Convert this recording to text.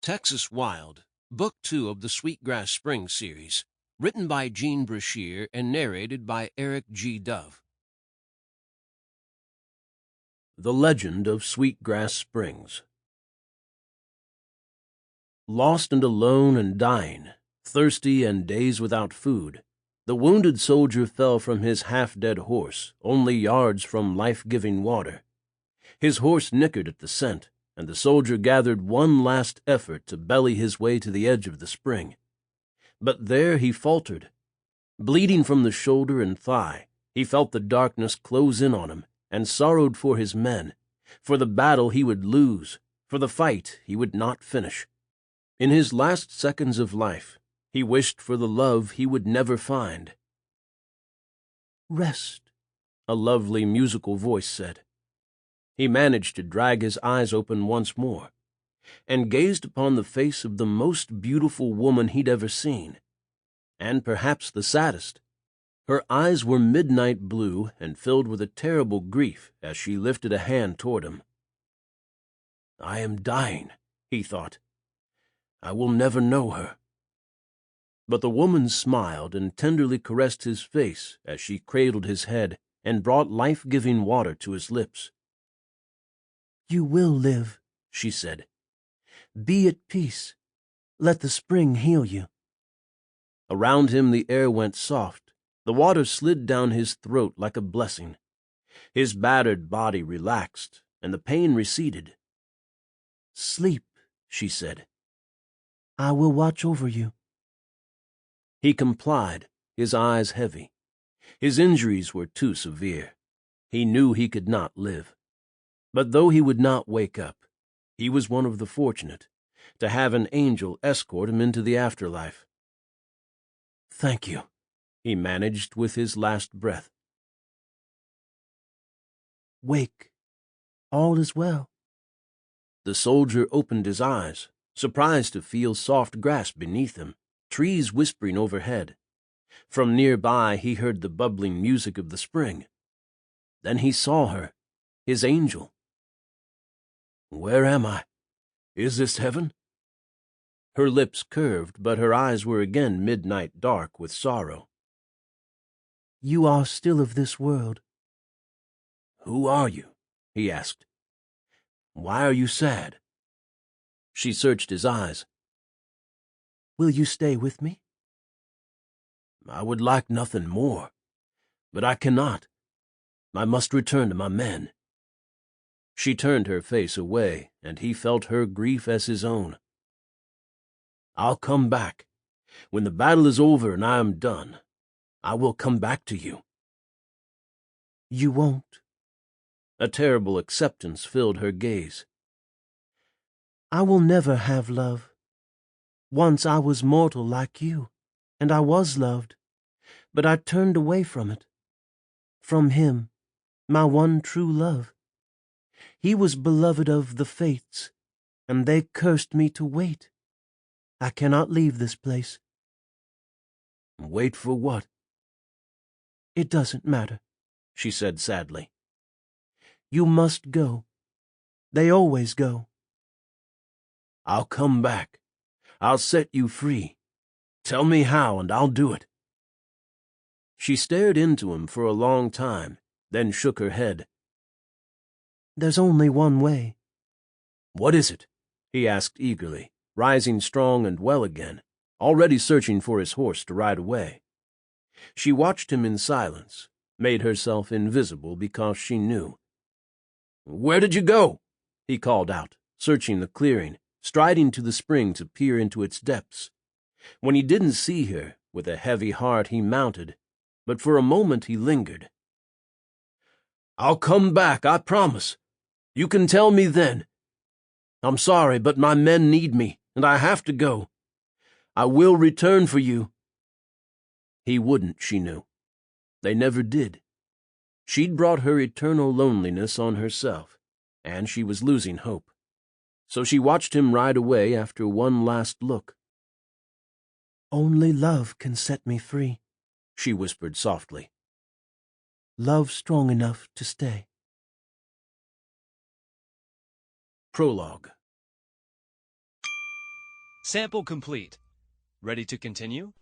Texas Wild, Book 2 of the Sweetgrass Springs series, written by Jean Brashear and narrated by Eric G. Dove. The Legend of Sweetgrass Springs. Lost and alone and dying, thirsty and days without food, the wounded soldier fell from his half-dead horse, only yards from life-giving water. His horse nickered at the scent, and the soldier gathered one last effort to belly his way to the edge of the spring. But there he faltered. Bleeding from the shoulder and thigh, he felt the darkness close in on him and sorrowed for his men, for the battle he would lose, for the fight he would not finish. In his last seconds of life, he wished for the love he would never find. "Rest," a lovely musical voice said. He managed to drag his eyes open once more, and gazed upon the face of the most beautiful woman he'd ever seen, and perhaps the saddest. Her eyes were midnight blue and filled with a terrible grief as she lifted a hand toward him. "I am dying," he thought. "I will never know her." But the woman smiled and tenderly caressed his face as she cradled his head and brought life-giving water to his lips. "You will live," she said. "Be at peace. Let the spring heal you." Around him the air went soft. The water slid down his throat like a blessing. His battered body relaxed, and the pain receded. "Sleep," she said. "I will watch over you." He complied, his eyes heavy. His injuries were too severe. He knew he could not live. But though he would not wake up, he was one of the fortunate to have an angel escort him into the afterlife. "Thank you," he managed with his last breath. "Wake. All is well." The soldier opened his eyes, surprised to feel soft grass beneath him, trees whispering overhead. From nearby he heard the bubbling music of the spring. Then he saw her, his angel. "Where am I? Is this heaven?" Her lips curved, but her eyes were again midnight dark with sorrow. "You are still of this world." "Who are you?" he asked. "Why are you sad?" She searched his eyes. "Will you stay with me?" "I would like nothing more, but I cannot. I must return to my men." She turned her face away, and he felt her grief as his own. "I'll come back. When the battle is over and I am done, I will come back to you." "You won't." A terrible acceptance filled her gaze. "I will never have love. Once I was mortal like you, and I was loved, but I turned away from it. From him, my one true love. He was beloved of the fates, and they cursed me to wait. I cannot leave this place." "Wait for what?" "It doesn't matter," she said sadly. "You must go. They always go." "I'll come back. I'll set you free. Tell me how, and I'll do it." She stared into him for a long time, then shook her head. "There's only one way." "What is it?" he asked eagerly, rising strong and well again, already searching for his horse to ride away. She watched him in silence, made herself invisible because she knew. "Where did you go?" he called out, searching the clearing, striding to the spring to peer into its depths. When he didn't see her, with a heavy heart he mounted, but for a moment he lingered. "I'll come back, I promise. You can tell me then. I'm sorry, but my men need me, and I have to go. I will return for you." He wouldn't, she knew. They never did. She'd brought her eternal loneliness on herself, and she was losing hope. So she watched him ride away after one last look. "Only love can set me free," she whispered softly. "Love strong enough to stay." Prologue. Sample complete. Ready to continue?